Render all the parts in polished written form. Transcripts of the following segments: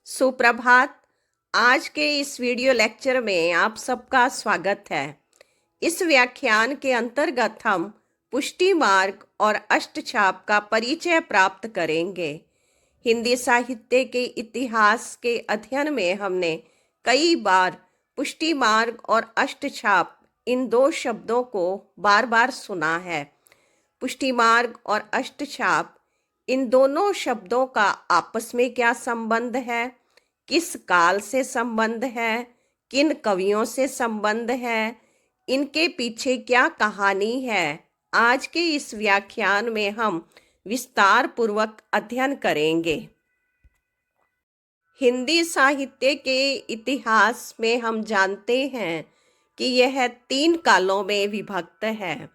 सुप्रभात। आज के इस वीडियो लेक्चर में आप सबका स्वागत है। इस व्याख्यान के अंतर्गत हम पुष्टि मार्ग और अष्टछाप का परिचय प्राप्त करेंगे। हिंदी साहित्य के इतिहास के अध्ययन में हमने कई बार पुष्टि मार्ग और अष्टछाप इन दो शब्दों को बार बार सुना है। पुष्टि मार्ग और अष्टछाप इन दोनों शब्दों का आपस में क्या संबंध है, किस काल से संबंध है, किन कवियों से संबंध है, इनके पीछे क्या कहानी है, आज के इस व्याख्यान में हम विस्तार पूर्वक अध्ययन करेंगे। हिंदी साहित्य के इतिहास में हम जानते हैं कि यह 3 कालों में विभक्त है: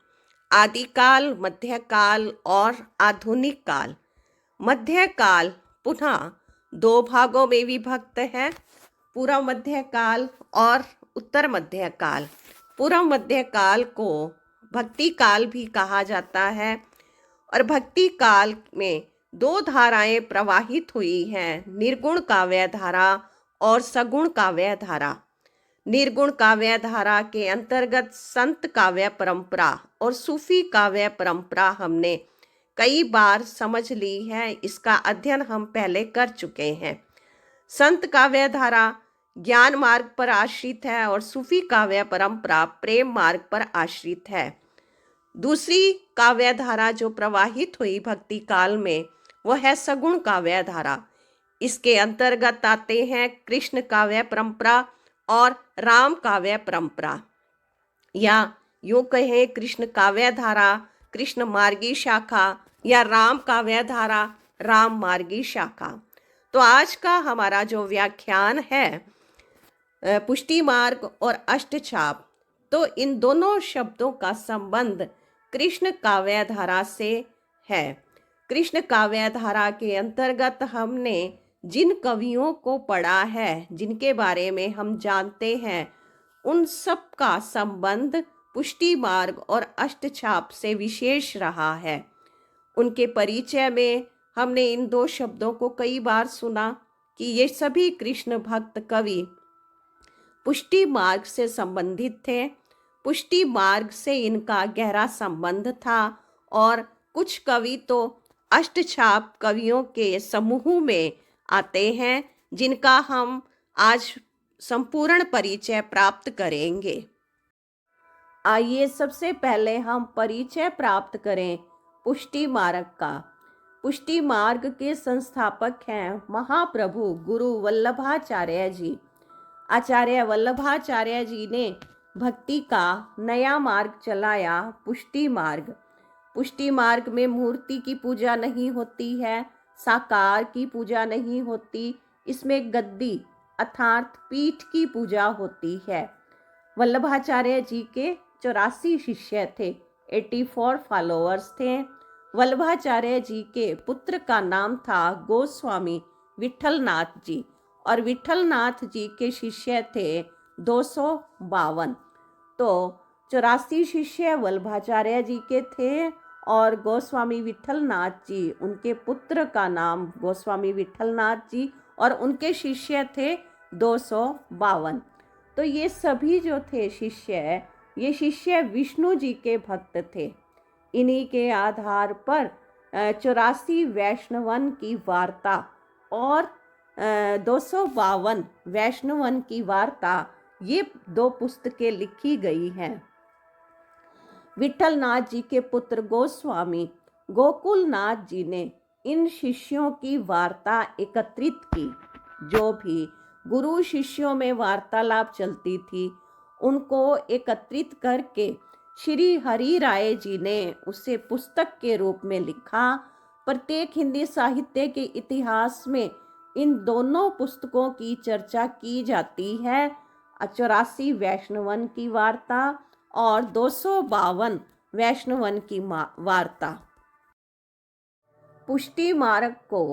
आदिकाल, मध्यकाल और आधुनिक काल। मध्यकाल पुनः 2 भागों में विभक्त है: पूर्व मध्यकाल और उत्तर मध्यकाल। पूर्व मध्यकाल को भक्ति काल भी कहा जाता है और भक्ति काल में 2 धाराएं प्रवाहित हुई हैं: निर्गुण काव्य धारा और सगुण काव्य धारा। निर्गुण काव्य धारा के अंतर्गत संत काव्य परंपरा और सूफी काव्य परंपरा हमने कई बार समझ ली है। इसका अध्ययन हम पहले कर चुके हैं। संत काव्य धारा ज्ञान मार्ग पर आश्रित है और सूफी काव्य परंपरा प्रेम मार्ग पर आश्रित है। दूसरी काव्य धारा जो प्रवाहित हुई भक्ति काल में वह है सगुण काव्य धारा। इसके अंतर्गत आते हैं कृष्ण काव्य परंपरा और राम काव्य परंपरा, या यूं कहें कृष्ण काव्य धारा कृष्ण मार्गी शाखा या राम काव्य धारा राम मार्गी शाखा। तो आज का हमारा जो व्याख्यान है पुष्टि मार्ग और अष्टछाप, तो इन दोनों शब्दों का संबंध कृष्ण काव्य धारा से है। कृष्ण काव्य धारा के अंतर्गत हमने जिन कवियों को पढ़ा है, जिनके बारे में हम जानते हैं, उन सब का संबंध पुष्टि मार्ग और अष्टछाप से विशेष रहा है। उनके परिचय में हमने इन 2 शब्दों को कई बार सुना कि ये सभी कृष्ण भक्त कवि पुष्टि मार्ग से संबंधित थे। पुष्टि मार्ग से इनका गहरा संबंध था और कुछ कवि तो अष्टछाप कवियों के समूह में आते हैं, जिनका हम आज संपूर्ण परिचय प्राप्त करेंगे। आइए सबसे पहले हम परिचय प्राप्त करें पुष्टि मार्ग का। पुष्टि मार्ग के संस्थापक हैं महाप्रभु गुरु वल्लभाचार्य जी। आचार्य वल्लभाचार्य जी ने भक्ति का नया मार्ग चलाया, पुष्टि मार्ग। पुष्टि मार्ग में मूर्ति की पूजा नहीं होती है, साकार की पूजा नहीं होती, इसमें गद्दी अर्थात पीठ की पूजा होती है। वल्लभाचार्य जी के 84 शिष्य थे, 84 फॉलोअर्स थे। वल्लभाचार्य जी के पुत्र का नाम था गोस्वामी विठलनाथ जी और विठलनाथ जी के शिष्य थे 252। तो 84 शिष्य वल्लभाचार्य जी के थे और गोस्वामी विठलनाथ जी, उनके पुत्र का नाम गोस्वामी विठलनाथ जी और उनके शिष्य थे 252। तो ये सभी जो थे शिष्य, ये शिष्य विष्णु जी के भक्त थे। इन्हीं के आधार पर 84 वैष्णवन की वार्ता और 252 वैष्णवन की वार्ता, ये 2 पुस्तकें लिखी गई हैं। विठलनाथ जी के पुत्र गोस्वामी गोकुलनाथ जी ने इन शिष्यों की वार्ता एकत्रित की। जो भी गुरु शिष्यों में वार्तालाप चलती थी, उनको एकत्रित करके श्री हरि राय जी ने उसे पुस्तक के रूप में लिखा। प्रत्येक हिंदी साहित्य के इतिहास में इन दोनों पुस्तकों की चर्चा की जाती है, 84 वैष्णवन की वार्ता और 252 वैष्णवन की वार्ता। पुष्टि मार्ग को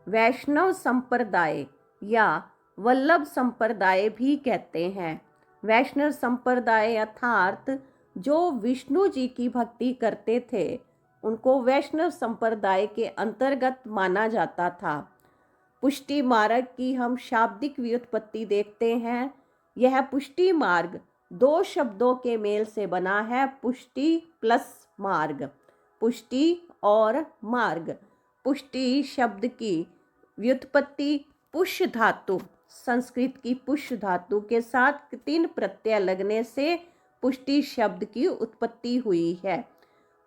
वैष्णव संप्रदाय या वल्लभ संप्रदाय भी कहते हैं। वैष्णव संप्रदाय अर्थात जो विष्णु जी की भक्ति करते थे, उनको वैष्णव संप्रदाय के अंतर्गत माना जाता था। पुष्टि मार्ग की हम शाब्दिक व्युत्पत्ति देखते हैं। यह पुष्टि मार्ग दो शब्दों के मेल से बना है, पुष्टि प्लस मार्ग, पुष्टि और मार्ग। पुष्टि शब्द की व्युत्पत्ति पुष धातु, संस्कृत की पुष धातु के साथ 3 प्रत्यय लगने से पुष्टि शब्द की उत्पत्ति हुई है।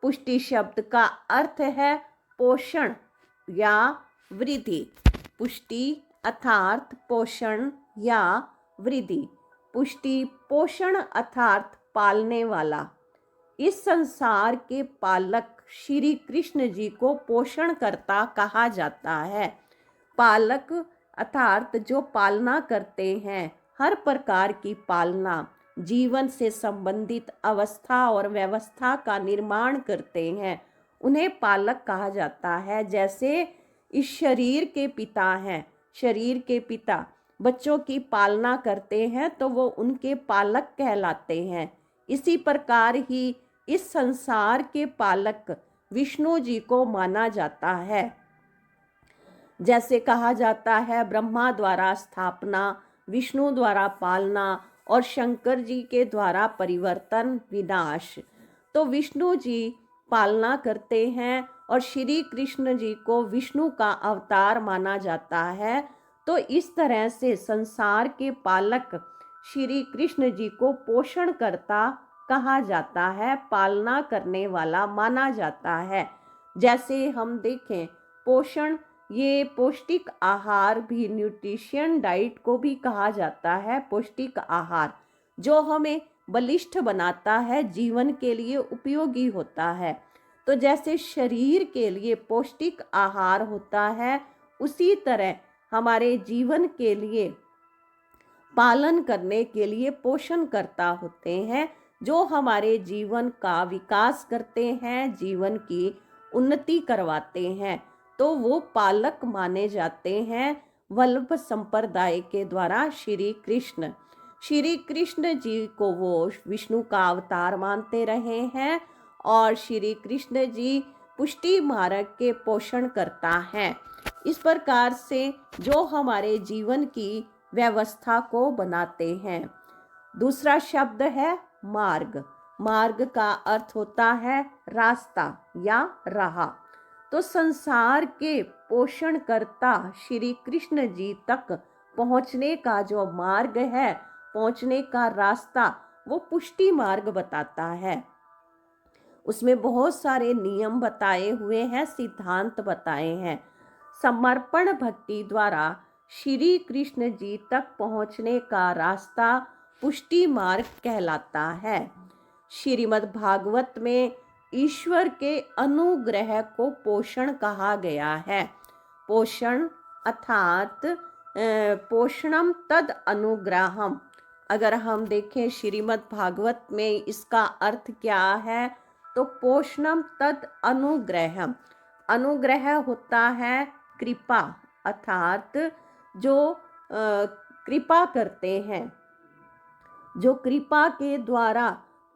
पुष्टि शब्द का अर्थ है पोषण या वृद्धि। पुष्टि अर्थात पोषण या वृद्धि। पुष्टि पोषण अर्थात पालने वाला। इस संसार के पालक श्री कृष्ण जी को पोषणकर्ता कहा जाता है। पालक अर्थात जो पालना करते हैं, हर प्रकार की पालना, जीवन से संबंधित अवस्था और व्यवस्था का निर्माण करते हैं, उन्हें पालक कहा जाता है। जैसे इस शरीर के पिता हैं, शरीर के पिता बच्चों की पालना करते हैं तो वो उनके पालक कहलाते हैं। इसी प्रकार ही इस संसार के पालक विष्णु जी को माना जाता है। जैसे कहा जाता है ब्रह्मा द्वारा स्थापना, विष्णु द्वारा पालना और शंकर जी के द्वारा परिवर्तन विनाश। तो विष्णु जी पालना करते हैं और श्री कृष्ण जी को विष्णु का अवतार माना जाता है। तो इस तरह से संसार के पालक श्री कृष्ण जी को पोषण करता कहा जाता है, पालना करने वाला माना जाता है। जैसे हम देखें पोषण, ये पौष्टिक आहार भी, न्यूट्रिशन डाइट को भी कहा जाता है पौष्टिक आहार, जो हमें बलिष्ठ बनाता है, जीवन के लिए उपयोगी होता है। तो जैसे शरीर के लिए पौष्टिक आहार होता है, उसी तरह हमारे जीवन के लिए पालन करने के लिए पोषणकर्ता होते हैं, जो हमारे जीवन का विकास करते हैं, जीवन की उन्नति करवाते हैं। तो वो पालक माने जाते हैं वल्लभ संप्रदाय के द्वारा श्री कृष्ण। श्री कृष्ण जी को वो विष्णु का अवतार मानते रहे हैं और श्री कृष्ण जी पुष्टि मार्ग के पोषण करता है। इस प्रकार से जो हमारे जीवन की व्यवस्था को बनाते हैं। दूसरा शब्द है मार्ग। मार्ग का अर्थ होता है रास्ता या राह। तो संसार के पोषणकर्ता श्री कृष्ण जी तक पहुंचने का जो मार्ग है, पहुंचने का रास्ता, वो पुष्टि मार्ग बताता है। उसमें बहुत सारे नियम बताए हुए हैं, सिद्धांत बताए हैं। समर्पण भक्ति द्वारा श्री कृष्ण जी तक पहुंचने का रास्ता पुष्टि मार्ग कहलाता है। श्रीमद् भागवत में ईश्वर के अनुग्रह को पोषण कहा गया है। पोषण अर्थात पोषणम तद अनुग्रहम। अगर हम देखें श्रीमद् भागवत में इसका अर्थ क्या है, तो पोषणम तद अनुग्रहम। अनुग्रह होता है कृपा, अर्थात जो कृपा करते हैं, जो कृपा के द्वारा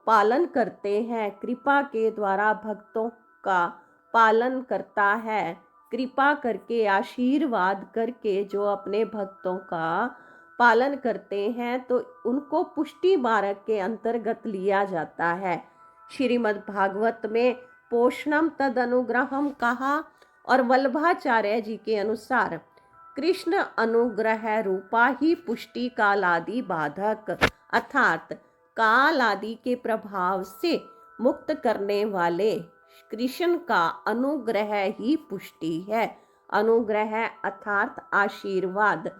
पालन करते हैं, कृपा के द्वारा भक्तों का पालन करता है, कृपा करके आशीर्वाद करके जो अपने भक्तों का पालन करते हैं, तो उनको पुष्टि मार्ग के अंतर्गत लिया जाता है। श्रीमद् भागवत में पोषणम तद अनुग्रहम कहा और वल्लभाचार्य जी के अनुसार कृष्ण अनुग्रह रूपा ही पुष्टि कालादि बाधक, अर्थात काल आदि के प्रभाव से मुक्त करने वाले कृष्ण का अनुग्रह ही पुष्टि है। अनुग्रह अर्थात आशीर्वाद,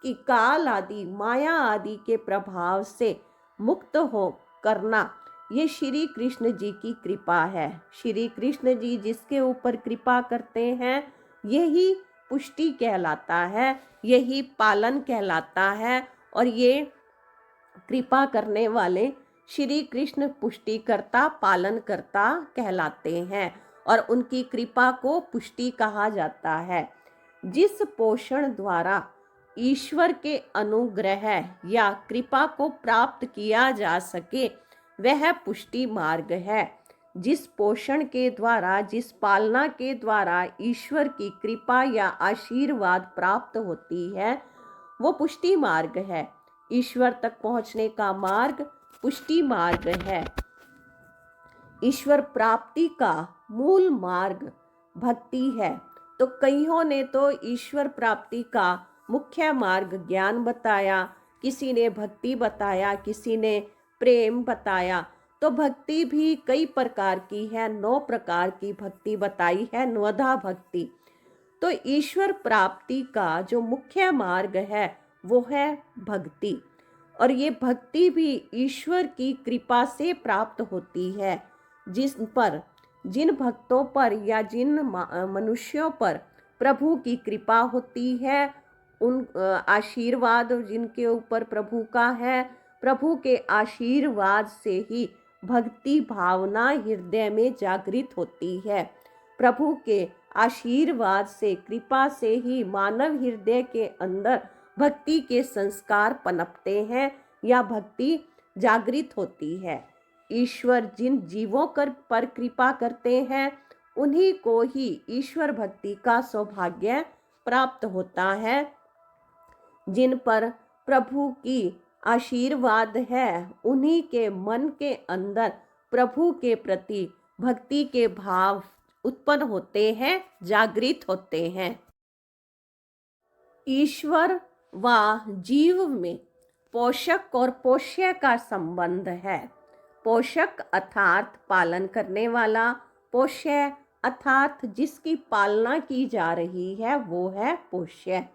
कि काल आदि माया आदि के प्रभाव से मुक्त हो करना, ये श्री कृष्ण जी की कृपा है। श्री कृष्ण जी जिसके ऊपर कृपा करते हैं, यही पुष्टि कहलाता है, यही पालन कहलाता है। और ये कृपा करने वाले श्री कृष्ण पुष्टिकर्ता, पालन करता कहलाते हैं और उनकी कृपा को पुष्टि कहा जाता है। जिस पोषण द्वारा ईश्वर के अनुग्रह या कृपा को प्राप्त किया जा सके, वह पुष्टि मार्ग है। जिस पोषण के द्वारा, जिस पालना के द्वारा ईश्वर की कृपा या आशीर्वाद प्राप्त होती है, वो पुष्टि मार्ग है। ईश्वर तक पहुंचने का मार्ग पुष्टि मार्ग है। ईश्वर प्राप्ति का मूल मार्ग भक्ति है। तो कईयों ने तो ईश्वर प्राप्ति का मुख्य मार्ग ज्ञान बताया, किसी ने भक्ति बताया, किसी ने प्रेम बताया। तो भक्ति भी कई प्रकार की है, 9 प्रकार की भक्ति बताई है, नवधा भक्ति। तो ईश्वर प्राप्ति का जो मुख्य मार्ग है वो है भक्ति। और ये भक्ति भी ईश्वर की कृपा से प्राप्त होती है। जिन भक्तों पर या जिन मनुष्यों पर प्रभु की कृपा होती है, उन आशीर्वाद जिनके ऊपर प्रभु का है, प्रभु के आशीर्वाद से ही भक्ति भावना हृदय में जागृत होती है। प्रभु के आशीर्वाद से, कृपा से ही मानव हृदय के अंदर भक्ति के संस्कार पनपते हैं या भक्ति जागृत होती है। ईश्वर जिन जीवों पर कृपा करते हैं, उन्हीं को ही ईश्वर भक्ति का सौभाग्य प्राप्त होता है। जिन पर प्रभु की आशीर्वाद है, उन्हीं के मन के अंदर प्रभु के प्रति भक्ति के भाव उत्पन्न होते हैं, जागृत होते हैं। ईश्वर व जीव में पोषक और पोष्य का संबंध है। पोषक अर्थात पालन करने वाला, पोष्य अर्थात जिसकी पालना की जा रही है वो है पोष्य।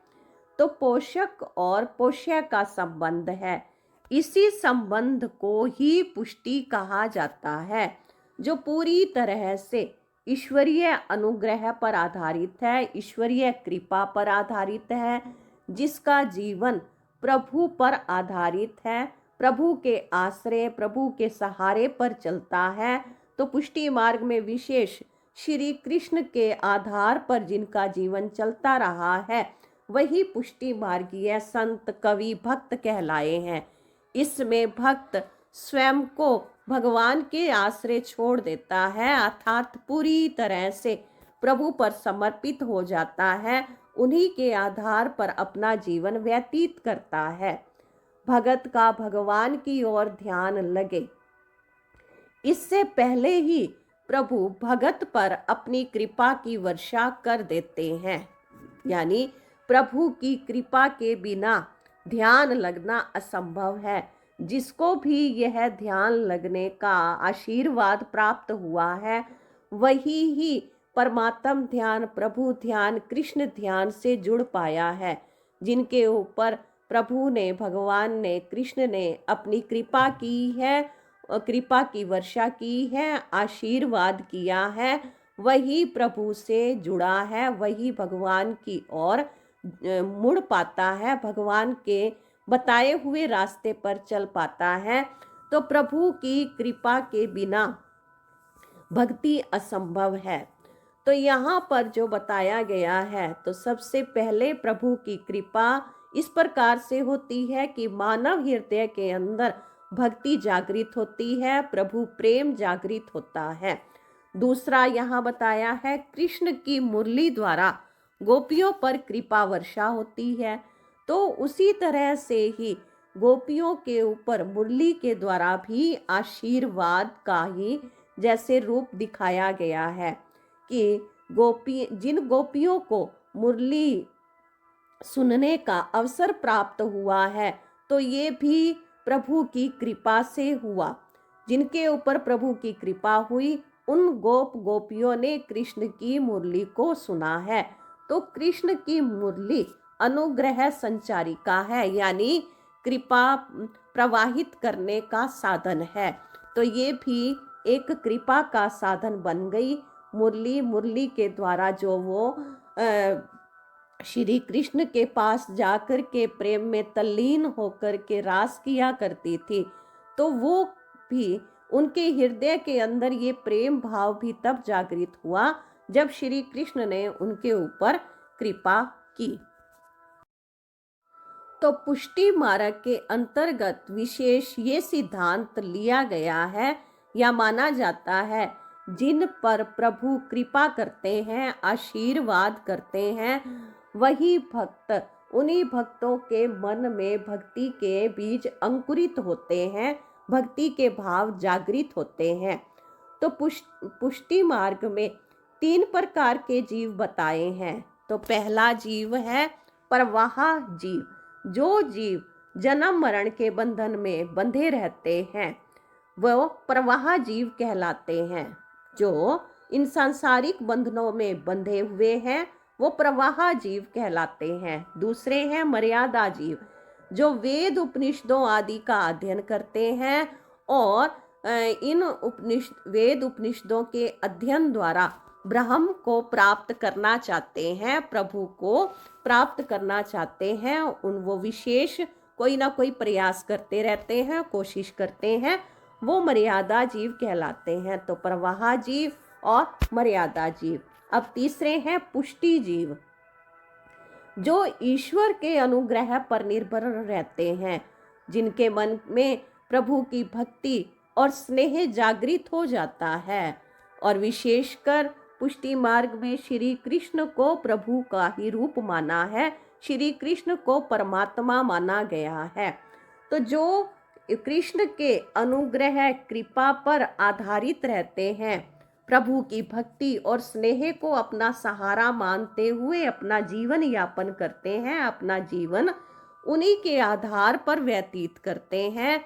तो पोषक और पोष्य का संबंध है। इसी संबंध को ही पुष्टि कहा जाता है, जो पूरी तरह से ईश्वरीय अनुग्रह पर आधारित है, ईश्वरीय कृपा पर आधारित है, जिसका जीवन प्रभु पर आधारित है, प्रभु के आश्रय, प्रभु के सहारे पर चलता है। तो पुष्टि मार्ग में विशेष श्री कृष्ण के आधार पर जिनका जीवन चलता रहा है, वही पुष्टि मार्गीय संत, कवि, भक्त कहलाए हैं। इसमें भक्त स्वयं को भगवान के आश्रय छोड़ देता है, अर्थात पूरी तरह से प्रभु पर समर्पित हो जाता है, उन्हीं के आधार पर अपना जीवन व्यतीत करता है। भगत का भगवान की ओर ध्यान लगे, इससे पहले ही प्रभु भगत पर अपनी कृपा की वर्षा कर देते हैं। यानी प्रभु की कृपा के बिना ध्यान लगना असंभव है। जिसको भी यह ध्यान लगने का आशीर्वाद प्राप्त हुआ है, वही ही परमात्म ध्यान, प्रभु ध्यान, कृष्ण ध्यान से जुड़ पाया है। जिनके ऊपर प्रभु ने, भगवान ने, कृष्ण ने अपनी कृपा की है, कृपा की वर्षा की है, आशीर्वाद किया है, वही प्रभु से जुड़ा है, वही भगवान की ओर मुड़ पाता है, भगवान के बताए हुए रास्ते पर चल पाता है। तो प्रभु की कृपा के बिना भक्ति असंभव है। तो यहाँ पर जो बताया गया है, तो सबसे पहले प्रभु की कृपा इस प्रकार से होती है कि मानव हृदय के अंदर भक्ति जागृत होती है, प्रभु प्रेम जागृत होता है। दूसरा यहाँ बताया है, कृष्ण की मुरली द्वारा गोपियों पर कृपा वर्षा होती है। तो उसी तरह से ही गोपियों के ऊपर मुरली के द्वारा भी आशीर्वाद का ही जैसे रूप दिखाया गया है कि जिन गोपियों को मुरली सुनने का अवसर प्राप्त हुआ है, तो ये भी प्रभु की कृपा से हुआ। जिनके ऊपर प्रभु की कृपा हुई, उन गोपियों ने कृष्ण की मुरली को सुना है। तो कृष्ण की मुरली अनुग्रह संचारिका है, यानी कृपा प्रवाहित करने का साधन है। तो ये भी एक कृपा का साधन बन गई मुरली। मुरली के द्वारा जो वो श्री कृष्ण के पास जाकर के प्रेम में तल्लीन होकर के रास किया करती थी, तो वो भी उनके हृदय के अंदर ये प्रेम भाव भी तब जागृत हुआ जब श्री कृष्ण ने उनके ऊपर कृपा की। तो पुष्टि मार्ग के अंतर्गत विशेष ये सिद्धांत लिया गया है या माना जाता है जिन पर प्रभु कृपा करते हैं, आशीर्वाद करते हैं, वही भक्त, उन्हीं भक्तों के मन में भक्ति के बीज अंकुरित होते हैं, भक्ति के भाव जागृत होते हैं। तो पुष्टि मार्ग में 3 प्रकार के जीव बताए हैं। तो पहला जीव है प्रवाह जीव। जो जीव जन्म मरण के बंधन में बंधे रहते हैं वो प्रवाह जीव कहलाते हैं। जो इन सांसारिक बंधनों में बंधे हुए हैं वो प्रवाह जीव कहलाते हैं। दूसरे हैं मर्यादा जीव, जो वेद उपनिषदों आदि का अध्ययन करते हैं और इन वेद उपनिषदों के अध्ययन द्वारा ब्रह्म को प्राप्त करना चाहते हैं, प्रभु को प्राप्त करना चाहते हैं। वो विशेष कोई ना कोई प्रयास करते रहते हैं, कोशिश करते हैं, वो मर्यादा जीव कहलाते हैं। तो प्रवाह जीव और मर्यादा जीव। अब तीसरे हैं पुष्टि जीव, जो ईश्वर के अनुग्रह पर निर्भर रहते हैं, जिनके मन में प्रभु की भक्ति और स्नेह जागृत हो जाता है। और विशेषकर पुष्टि मार्ग में श्री कृष्ण को प्रभु का ही रूप माना है, श्री कृष्ण को परमात्मा माना गया है। तो जो कृष्ण के अनुग्रह कृपा पर आधारित रहते हैं, प्रभु की भक्ति और स्नेह को अपना सहारा मानते हुए अपना जीवन यापन करते हैं, अपना जीवन उन्हीं के आधार पर व्यतीत करते हैं।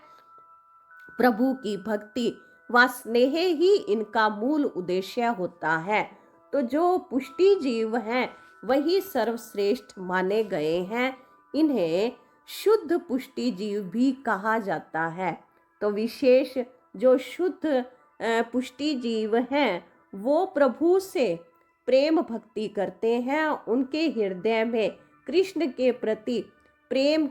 प्रभु की भक्ति व स्नेह ही इनका मूल उद्देश्य होता है। तो जो पुष्टि जीव हैं वही सर्वश्रेष्ठ माने गए हैं। इन्हें शुद्ध पुष्टि जीव भी कहा जाता है। तो विशेष जो शुद्ध पुष्टि जीव हैं वो प्रभु से प्रेम भक्ति करते हैं। उनके हृदय में कृष्ण के प्रति प्रेम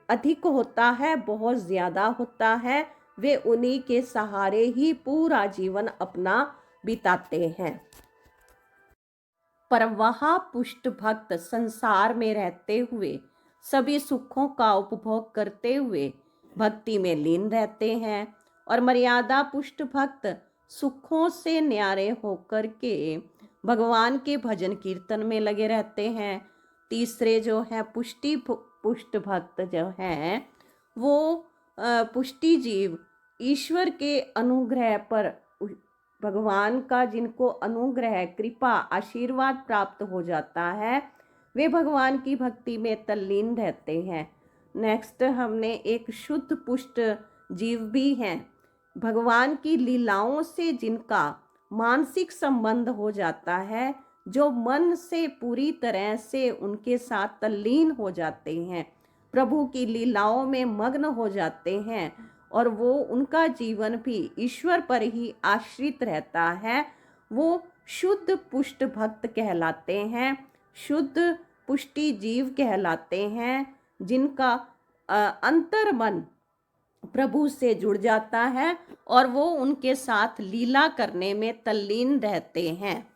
अधिक होता है, बहुत ज़्यादा होता है। वे उन्हीं के सहारे ही पूरा जीवन अपना बिताते हैं। प्रवाह पुष्ट भक्त संसार में रहते हुए सभी सुखों का उपभोग करते हुए भक्ति में लीन रहते हैं। और मर्यादा पुष्ट भक्त सुखों से न्यारे होकर के भगवान के भजन कीर्तन में लगे रहते हैं। तीसरे जो है पुष्ट भक्त जो हैं वो पुष्टि जीव ईश्वर के अनुग्रह पर, भगवान का जिनको अनुग्रह कृपा आशीर्वाद प्राप्त हो जाता है, वे भगवान की भक्ति में तल्लीन रहते हैं। नेक्स्ट हमने एक शुद्ध पुष्ट जीव भी हैं, भगवान की लीलाओं से जिनका मानसिक संबंध हो जाता है, जो मन से पूरी तरह से उनके साथ तल्लीन हो जाते हैं, प्रभु की लीलाओं में मग्न हो जाते हैं और वो उनका जीवन भी ईश्वर पर ही आश्रित रहता है, वो शुद्ध पुष्ट भक्त कहलाते हैं, शुद्ध पुष्टि जीव कहलाते हैं, जिनका अंतर मन प्रभु से जुड़ जाता है और वो उनके साथ लीला करने में तल्लीन रहते हैं।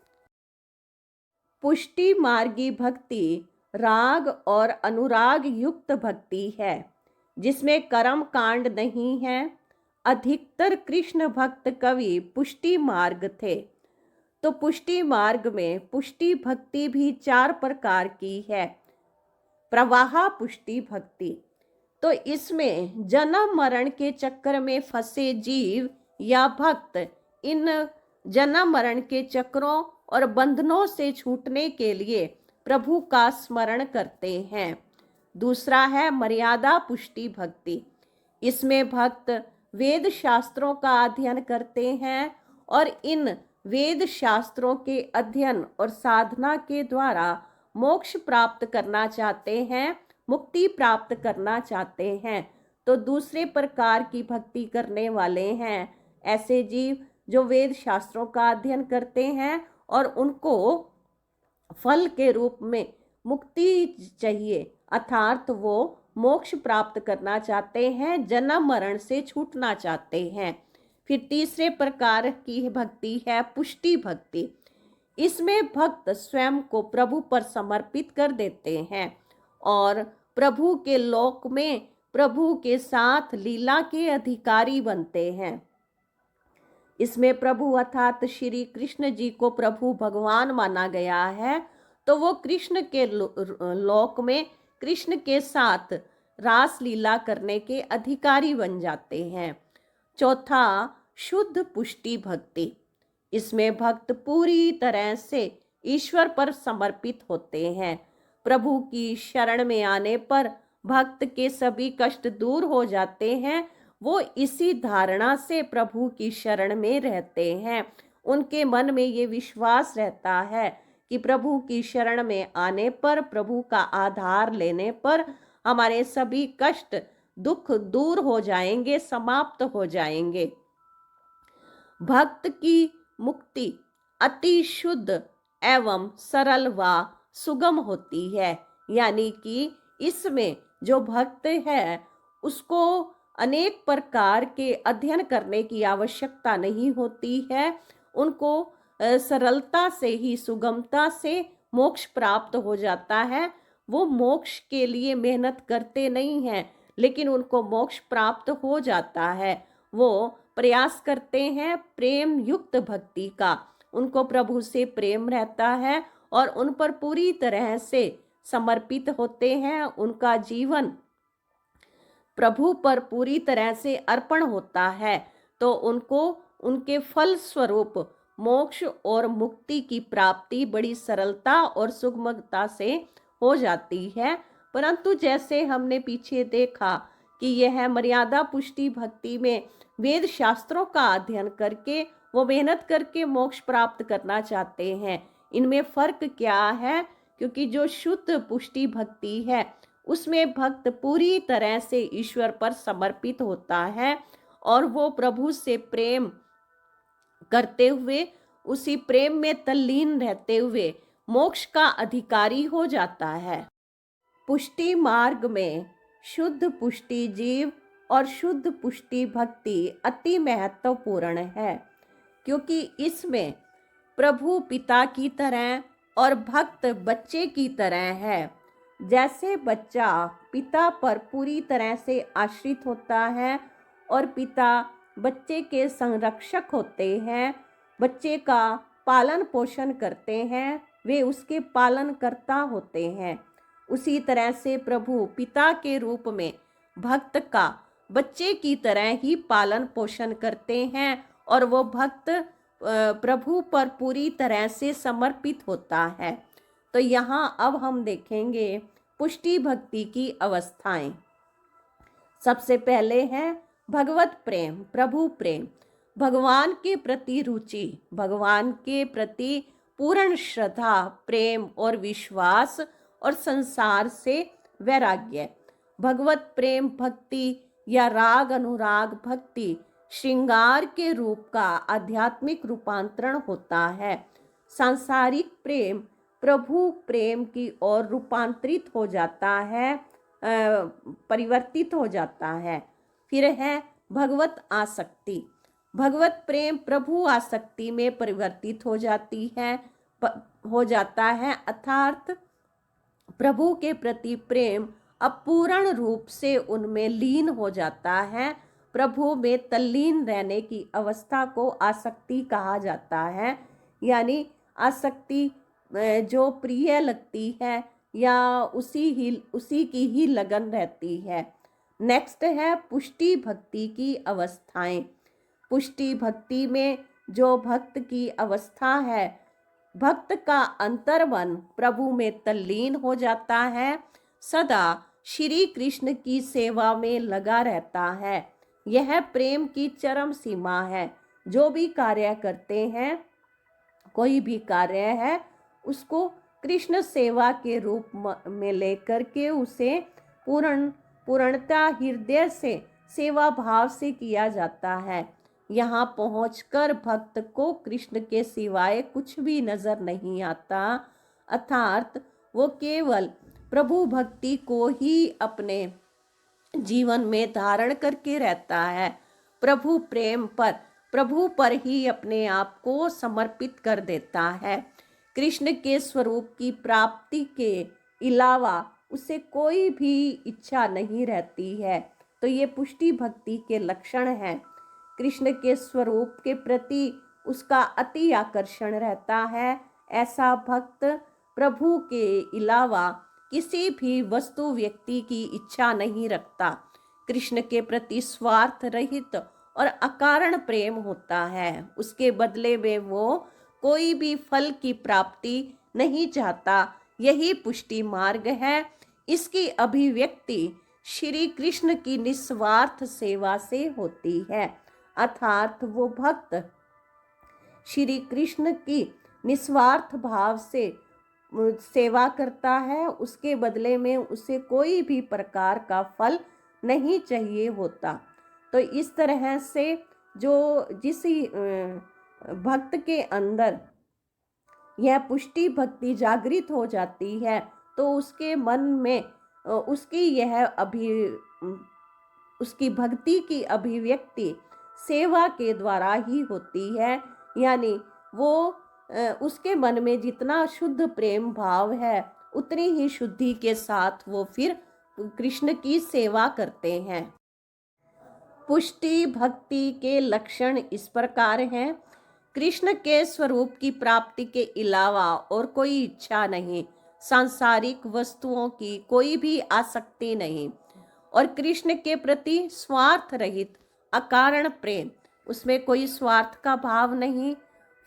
पुष्टि मार्गी भक्ति राग और अनुराग युक्त भक्ति है, जिसमें कर्म कांड नहीं है। अधिकतर कृष्ण भक्त कवि पुष्टि मार्ग थे। तो पुष्टि मार्ग में पुष्टि भक्ति भी 4 प्रकार की है। प्रवाह पुष्टि भक्ति, तो इसमें जन्म मरण के चक्कर में फंसे जीव या भक्त इन जन्म मरण के चक्रों और बंधनों से छूटने के लिए प्रभु का स्मरण करते हैं। दूसरा है मर्यादा पुष्टि भक्ति। इसमें भक्त वेद शास्त्रों का अध्ययन करते हैं और इन वेद शास्त्रों के अध्ययन और साधना के द्वारा मोक्ष प्राप्त करना चाहते हैं, मुक्ति प्राप्त करना चाहते हैं। तो दूसरे प्रकार की भक्ति करने वाले हैं ऐसे जीव जो वेद शास्त्रों का अध्ययन करते हैं और उनको फल के रूप में मुक्ति चाहिए, अर्थात वो मोक्ष प्राप्त करना चाहते हैं, जन्म मरण से छूटना चाहते हैं। फिर तीसरे प्रकार की भक्ति है पुष्टि भक्ति। इसमें भक्त स्वयं को प्रभु पर समर्पित कर देते हैं और प्रभु के लोक में प्रभु के साथ लीला के अधिकारी बनते हैं। इसमें प्रभु अर्थात श्री कृष्ण जी को प्रभु भगवान माना गया है, तो वो कृष्ण के लोक में कृष्ण के साथ रास लीला करने के अधिकारी बन जाते हैं। चौथा, शुद्ध पुष्टि भक्ति। इसमें भक्त पूरी तरह से ईश्वर पर समर्पित होते हैं। प्रभु की शरण में आने पर भक्त के सभी कष्ट दूर हो जाते हैं। वो इसी धारणा से प्रभु की शरण में रहते हैं। उनके मन में ये विश्वास रहता है कि प्रभु की शरण में आने पर, प्रभु का आधार लेने पर हमारे सभी कष्ट दुख दूर हो जाएंगे, समाप्त हो जाएंगे। भक्त की मुक्ति अति शुद्ध एवं सरल व सुगम होती है, यानी कि इसमें जो भक्त है उसको अनेक प्रकार के अध्ययन करने की आवश्यकता नहीं होती है। उनको सरलता से ही, सुगमता से मोक्ष प्राप्त हो जाता है। वो मोक्ष के लिए मेहनत करते नहीं हैं, लेकिन उनको मोक्ष प्राप्त हो जाता है। वो प्रयास करते हैं प्रेम युक्त भक्ति का, उनको प्रभु से प्रेम रहता है और उन पर पूरी तरह से समर्पित होते हैं। उनका जीवन प्रभु पर पूरी तरह से अर्पण होता है, तो उनको उनके फल स्वरूप मोक्ष और मुक्ति की प्राप्ति बड़ी सरलता और सुगमता से हो जाती है। परंतु जैसे हमने पीछे देखा कि यह मर्यादा पुष्टि भक्ति में वेद शास्त्रों का अध्ययन करके वो मेहनत करके मोक्ष प्राप्त करना चाहते हैं। इनमें फर्क क्या है? क्योंकि जो शुद्ध पुष्टि भक्ति है उसमें भक्त पूरी तरह से ईश्वर पर समर्पित होता है और वो प्रभु से प्रेम करते हुए, उसी प्रेम में तल्लीन रहते हुए मोक्ष का अधिकारी हो जाता है। पुष्टि मार्ग में शुद्ध पुष्टि जीव और शुद्ध पुष्टि भक्ति अति महत्वपूर्ण है, क्योंकि इसमें प्रभु पिता की तरह और भक्त बच्चे की तरह है। जैसे बच्चा पिता पर पूरी तरह से आश्रित होता है और पिता बच्चे के संरक्षक होते हैं, बच्चे का पालन पोषण करते हैं, वे उसके पालनकर्ता होते हैं। उसी तरह से प्रभु पिता के रूप में भक्त का बच्चे की तरह ही पालन पोषण करते हैं और वो भक्त प्रभु पर पूरी तरह से समर्पित होता है। तो यहाँ अब हम देखेंगे पुष्टि भक्ति की अवस्थाएं। सबसे पहले है भगवत प्रेम, प्रभु प्रेम, भगवान के प्रति रुचि, भगवान के प्रति पूर्ण श्रद्धा, प्रेम और विश्वास और संसार से वैराग्य। भगवत प्रेम भक्ति या राग अनुराग भक्ति श्रृंगार के रूप का आध्यात्मिक रूपांतरण होता है। सांसारिक प्रेम प्रभु प्रेम की ओर रूपांतरित हो जाता है, परिवर्तित हो जाता है। फिर है भगवत आसक्ति, भगवत प्रेम प्रभु आसक्ति में परिवर्तित हो जाता है, अर्थात प्रभु के प्रति प्रेम अपूर्ण रूप से उनमें लीन हो जाता है। प्रभु में तल्लीन रहने की अवस्था को आसक्ति कहा जाता है, यानी आसक्ति जो प्रिय लगती है या उसी की ही लगन रहती है। नेक्स्ट है पुष्टि भक्ति की अवस्थाएं। पुष्टि भक्ति में जो भक्त की अवस्था है, भक्त का अंतर्मन प्रभु में तल्लीन हो जाता है, सदा श्री कृष्ण की सेवा में लगा रहता है। यह प्रेम की चरम सीमा है। जो भी कार्य करते हैं, कोई भी कार्य है, उसको कृष्ण सेवा के रूप में लेकर के उसे पूर्णता हृदय से सेवा भाव से किया जाता है। यहाँ पहुंचकर भक्त को कृष्ण के सिवाय कुछ भी नजर नहीं आता, अर्थात वो केवल प्रभु भक्ति को ही अपने जीवन में धारण करके रहता है। प्रभु प्रेम पर, प्रभु पर ही अपने आप को समर्पित कर देता है। कृष्ण के स्वरूप की प्राप्ति के अलावा उसे कोई भी इच्छा नहीं रहती है। तो ये पुष्टि भक्ति के लक्षण हैं। कृष्ण के स्वरूप के प्रति उसका अति आकर्षण रहता है। ऐसा भक्त प्रभु के अलावा किसी भी वस्तु व्यक्ति की इच्छा नहीं रखता। कृष्ण के प्रति स्वार्थ रहित और अकारण प्रेम होता है। उसके बदले में वो कोई भी फल की प्राप्ति नहीं चाहता। यही पुष्टि मार्ग है। इसकी अभिव्यक्ति श्री कृष्ण की निस्वार्थ सेवा से होती है। अर्थात वो भक्त श्री कृष्ण की निस्वार्थ भाव से सेवा करता है। उसके बदले में उसे कोई भी प्रकार का फल नहीं चाहिए होता। तो इस तरह से जिस भक्त के अंदर यह पुष्टि भक्ति जागृत हो जाती है तो उसके मन में उसकी भक्ति की अभिव्यक्ति सेवा के द्वारा ही होती है। यानी वो उसके मन में जितना शुद्ध प्रेम भाव है उतनी ही शुद्धि के साथ वो फिर कृष्ण की सेवा करते हैं। पुष्टि भक्ति के लक्षण इस प्रकार हैं। कृष्ण के स्वरूप की प्राप्ति के अलावा और कोई इच्छा नहीं, सांसारिक वस्तुओं की कोई भी आसक्ति नहीं, और कृष्ण के प्रति स्वार्थ रहित अकारण प्रेम, उसमें कोई स्वार्थ का भाव नहीं,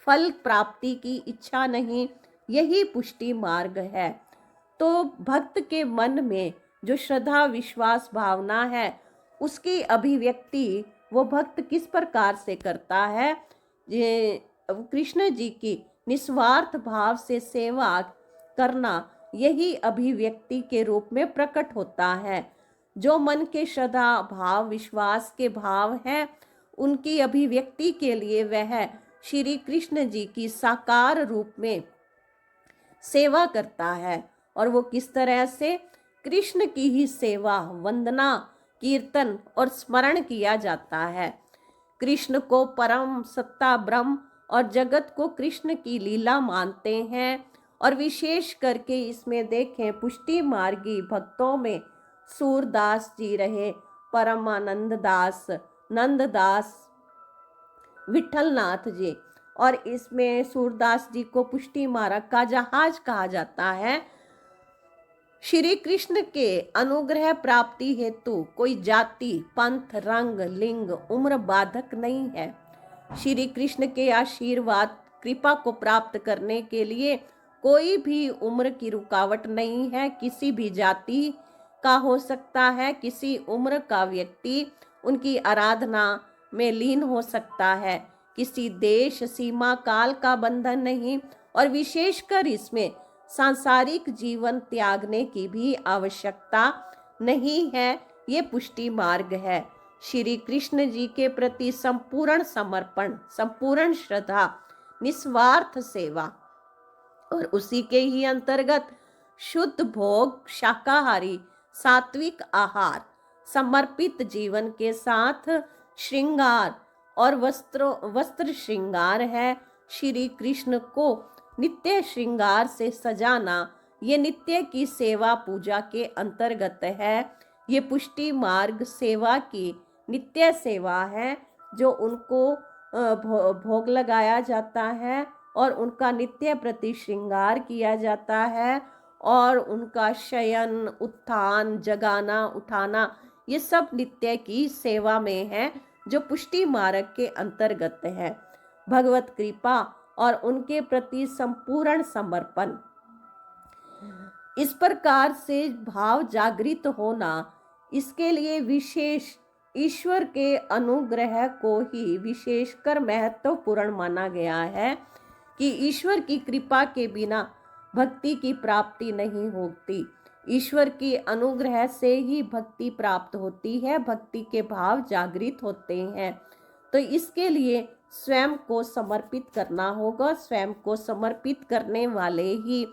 फल प्राप्ति की इच्छा नहीं। यही पुष्टि मार्ग है। तो भक्त के मन में जो श्रद्धा विश्वास भावना है उसकी अभिव्यक्ति वो भक्त किस प्रकार से करता है। कृष्ण जी की निस्वार्थ भाव से सेवा करना यही अभिव्यक्ति के रूप में प्रकट होता है। जो मन के श्रद्धा भाव विश्वास के भाव हैं उनकी अभिव्यक्ति के लिए वह श्री कृष्ण जी की साकार रूप में सेवा करता है। और वो किस तरह से कृष्ण की ही सेवा वंदना कीर्तन और स्मरण किया जाता है। कृष्ण को परम सत्ता ब्रह्म और जगत को कृष्ण की लीला मानते हैं। और विशेष करके इसमें देखें पुष्टि मार्गी भक्तों में सूरदास जी रहे, परमानंद दास, नंददास, विठलनाथ जी, और इसमें सूरदास जी को पुष्टि मार्ग का जहाज कहा जाता है। श्री कृष्ण के अनुग्रह प्राप्ति हेतु कोई जाति पंथ रंग लिंग उम्र बाधक नहीं है। श्री कृष्ण के आशीर्वाद कृपा को प्राप्त करने के लिए कोई भी उम्र की रुकावट नहीं है। किसी भी जाति का हो सकता है, किसी उम्र का व्यक्ति उनकी आराधना में लीन हो सकता है। किसी देश सीमा काल का बंधन नहीं, और विशेषकर इसमें सांसारिक जीवन त्यागने की भी आवश्यकता नहीं है। ये पुष्टि मार्ग है। श्री कृष्ण जी के प्रति संपूर्ण समर्पण, संपूर्ण श्रद्धा, निस्वार्थ सेवा और उसी के ही अंतर्गत शुद्ध भोग, शाकाहारी, सात्विक आहार, समर्पित जीवन के साथ श्रृंगार और वस्त्र श्रृंगार है। श्री कृष्ण को नित्य श्रृंगार से सजाना ये नित्य की सेवा पूजा के अंतर्गत है। ये पुष्टि मार्ग सेवा की नित्य सेवा है जो उनको भोग लगाया जाता है और उनका नित्य प्रति श्रृंगार किया जाता है, और उनका शयन उत्थान जगाना उठाना ये सब नित्य की सेवा में है जो पुष्टि मार्ग के अंतर्गत है। भगवत कृपा और उनके प्रति संपूर्ण समर्पण, इस प्रकार से भाव जागृत होना, इसके लिए विशेष ईश्वर के अनुग्रह को ही विशेषकर महत्वपूर्ण माना गया है कि ईश्वर की कृपा के बिना भक्ति की प्राप्ति नहीं होती। ईश्वर की अनुग्रह से ही भक्ति प्राप्त होती है, भक्ति के भाव जागृत होते हैं। तो इसके लिए स्वयं को समर्पित करना होगा। स्वयं को समर्पित करने वाले ही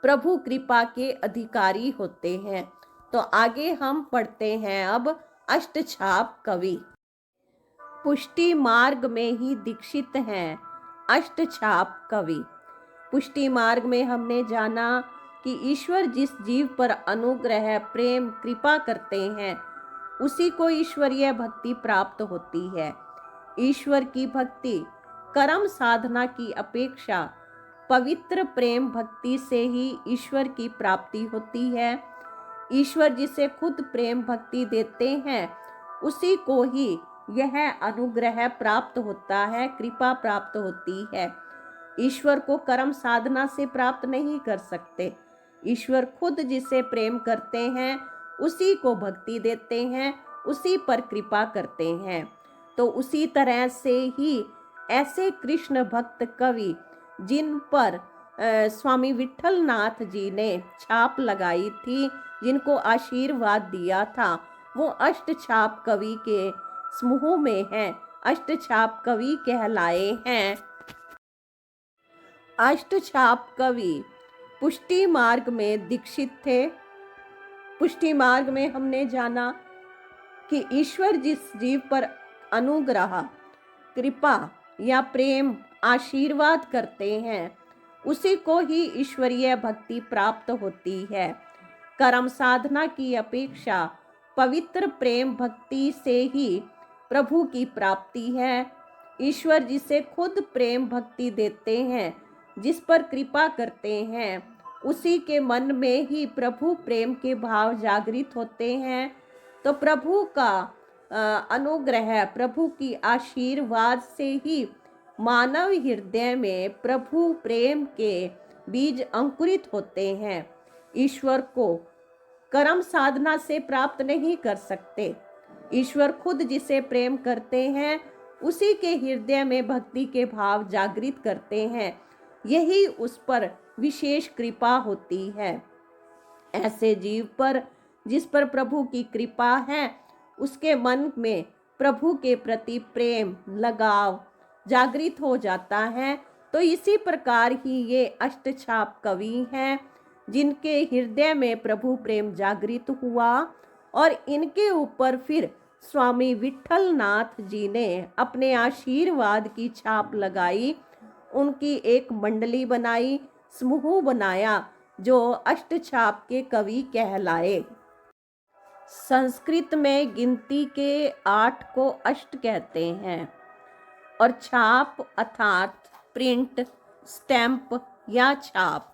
प्रभु कृपा के अधिकारी होते हैं। तो आगे हम पढ़ते हैं अब अष्टछाप कवि। पुष्टि मार्ग में ही दीक्षित हैं अष्टछाप कवि। पुष्टि मार्ग में हमने जाना कि ईश्वर जिस जीव पर अनुग्रह प्रेम कृपा करते हैं उसी को ईश्वरीय भक्ति प्राप्त होती है। ईश्वर की भक्ति कर्म साधना की अपेक्षा पवित्र प्रेम भक्ति से ही ईश्वर की प्राप्ति होती है। ईश्वर जिसे खुद प्रेम भक्ति देते हैं उसी को ही यह अनुग्रह प्राप्त होता है, कृपा प्राप्त होती है। ईश्वर को कर्म साधना से प्राप्त नहीं कर सकते। ईश्वर खुद जिसे प्रेम करते हैं उसी को भक्ति देते हैं, उसी पर कृपा करते हैं। तो उसी तरह से ही ऐसे कृष्ण भक्त कवि जिन पर स्वामी विठल नाथ जी ने छाप लगाई थी, जिनको आशीर्वाद दिया था, वो अष्टछाप कवि के समूह में हैं, अष्टछाप कवि कहलाए हैं। अष्टछाप कवि पुष्टि मार्ग में दीक्षित थे। पुष्टि मार्ग में हमने जाना कि ईश्वर जिस जीव पर अनुग्रह, कृपा या प्रेम, आशीर्वाद करते हैं उसी को ही ईश्वरीय भक्ति प्राप्त होती है। कर्म साधना की अपेक्षा पवित्र प्रेम भक्ति से ही प्रभु की प्राप्ति है। ईश्वर जिसे खुद प्रेम भक्ति देते हैं, जिस पर कृपा करते हैं, उसी के मन में ही प्रभु प्रेम के भाव जागृत होते हैं। तो प्रभु का अनुग्रह, प्रभु की आशीर्वाद से ही मानव हृदय में प्रभु प्रेम के बीज अंकुरित होते हैं। ईश्वर को कर्म साधना से प्राप्त नहीं कर सकते। ईश्वर खुद जिसे प्रेम करते हैं उसी के हृदय में भक्ति के भाव जागृत करते हैं, यही उस पर विशेष कृपा होती है। ऐसे जीव पर जिस पर प्रभु की कृपा है उसके मन में प्रभु के प्रति प्रेम, लगाव जागृत हो जाता है। तो इसी प्रकार ही ये अष्टछाप कवि हैं जिनके हृदय में प्रभु प्रेम जागृत हुआ और इनके ऊपर फिर स्वामी विठल नाथ जी ने अपने आशीर्वाद की छाप लगाई, उनकी एक मंडली बनाई, समूह बनाया जो अष्टछाप के कवि कहलाए। संस्कृत में गिनती के 8 को अष्ट कहते हैं और छाप अर्थात प्रिंट, स्टैंप या छाप।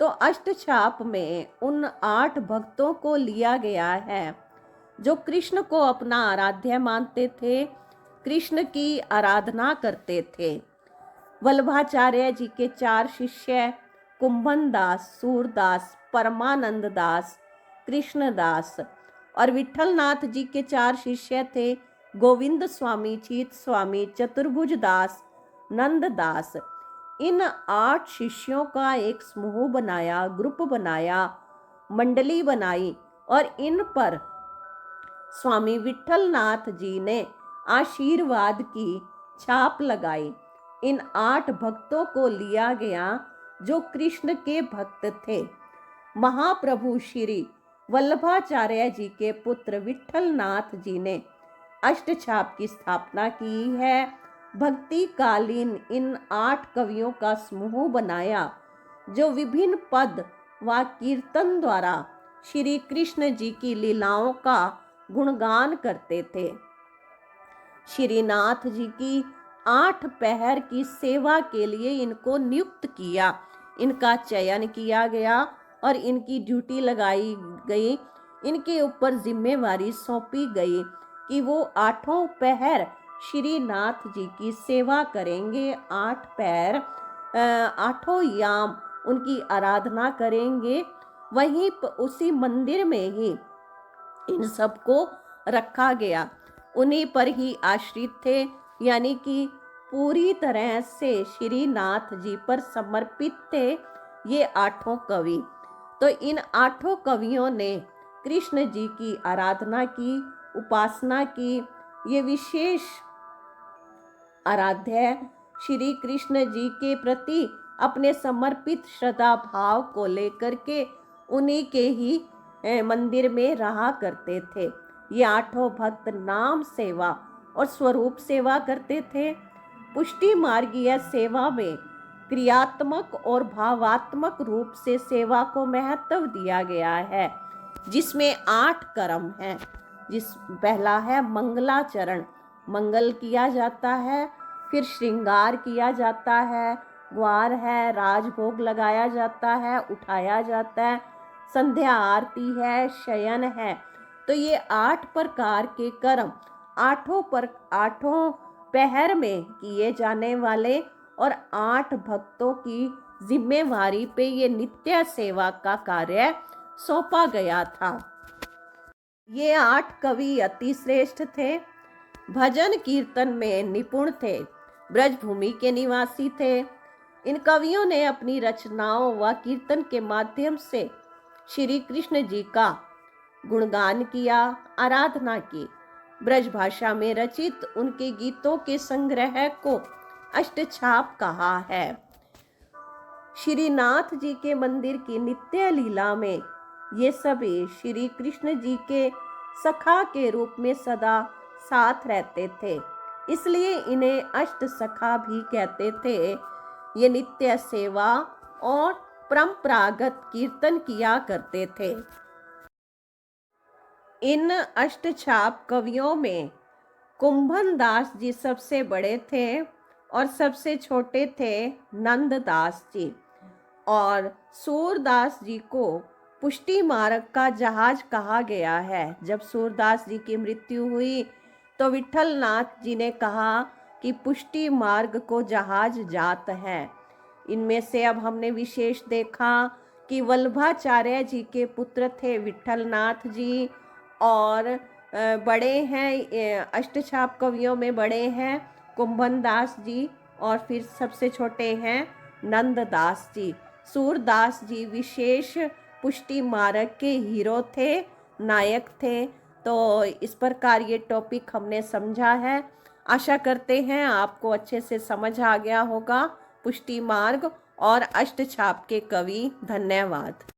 तो अष्टछाप में उन 8 भक्तों को लिया गया है जो कृष्ण को अपना आराध्य मानते थे, कृष्ण की आराधना करते थे। वल्लभाचार्य जी के 4 शिष्य कुंभन दास, सूरदास, परमानंद दास, कृष्णदास और विठलनाथ जी के 4 शिष्य थे गोविंद स्वामी, चीत स्वामी, चतुर्भुज दास, नंद दास। इन 8 शिष्यों का एक समूह बनाया, ग्रुप बनाया, मंडली बनाई और इन पर स्वामी विठलनाथ जी ने आशीर्वाद की छाप लगाई। इन 8 भक्तों को लिया गया जो कृष्ण के भक्त थे। महाप्रभु श्री वल्लभाचार्य जी के पुत्र विठलनाथ जी ने अष्टछाप की स्थापना की है। भक्ति कालीन इन 8 कवियों का समूह बनाया जो विभिन्न पद व कीर्तन द्वारा श्री कृष्ण जी की लीलाओं का गुणगान करते थे। श्रीनाथ जी की 8 पहर की सेवा के लिए इनको नियुक्त किया, इनका चयन किया गया और इनकी ड्यूटी लगाई गई, इनके ऊपर जिम्मेवारी सौंपी गई कि वो 8 पहर श्रीनाथ जी की सेवा करेंगे। 8 पहर 8 याम उनकी आराधना करेंगे। वहीं उसी मंदिर में ही इन सबको रखा गया, उन्हीं पर ही आश्रित थे, यानी कि पूरी तरह से श्रीनाथ जी पर समर्पित थे ये 8 कवि। तो इन 8 कवियों ने कृष्ण जी की आराधना की, उपासना की। ये विशेष आराध्य श्री कृष्ण जी के प्रति अपने समर्पित श्रद्धा भाव को लेकर के उन्हीं के ही मंदिर में रहा करते थे। ये 8 भक्त नाम सेवा और स्वरूप सेवा करते थे। पुष्टि मार्गीय सेवा में क्रियात्मक और भावात्मक रूप से सेवा को महत्व दिया गया है, जिसमें 8 कर्म हैं। पहला है मंगलाचरण, मंगल किया जाता है, फिर श्रृंगार किया जाता है, ग्वार है, राजभोग लगाया जाता है, उठाया जाता है, संध्या आरती है, शयन है। तो ये 8 प्रकार के कर्म आठों पहर में किए जाने वाले और 8 भक्तों की जिम्मेवारी पे ये नित्य सेवा का कार्य सौंपा गया था। ये 8 कवि अति श्रेष्ठ थे, भजन कीर्तन में निपुण थे, ब्रजभूमि के निवासी थे। इन कवियों ने अपनी रचनाओं व कीर्तन के माध्यम से श्री कृष्ण जी का गुणगान किया, आराधना की। ब्रज भाषा में रचित उनके गीतों के संग्रह को अष्टछाप कहा है। श्रीनाथ जी के मंदिर की नित्य लीला में ये सभी श्री कृष्ण जी के सखा के रूप में सदा साथ रहते थे, इसलिए इन्हें अष्ट सखा भी कहते थे। ये नित्य सेवा और परंपरागत कीर्तन किया करते थे। इन अष्टछाप कवियों में कुंभन दास जी सबसे बड़े थे और सबसे छोटे थे नंददास जी। और सूरदास जी को पुष्टि मार्ग का जहाज कहा गया है। जब सूरदास जी की मृत्यु हुई तो विठल नाथ जी ने कहा कि पुष्टि मार्ग को जहाज जात है। इनमें से अब हमने विशेष देखा कि वल्लभाचार्य जी के पुत्र थे विठल नाथ जी, और बड़े हैं अष्टछाप कवियों में बड़े हैं कुंभन दास जी, और फिर सबसे छोटे हैं नंददास जी। सूरदास जी विशेष पुष्टि मार्ग के हीरो थे, नायक थे। तो इस प्रकार ये टॉपिक हमने समझा है। आशा करते हैं आपको अच्छे से समझ आ गया होगा पुष्टि मार्ग और अष्टछाप के कवि। धन्यवाद।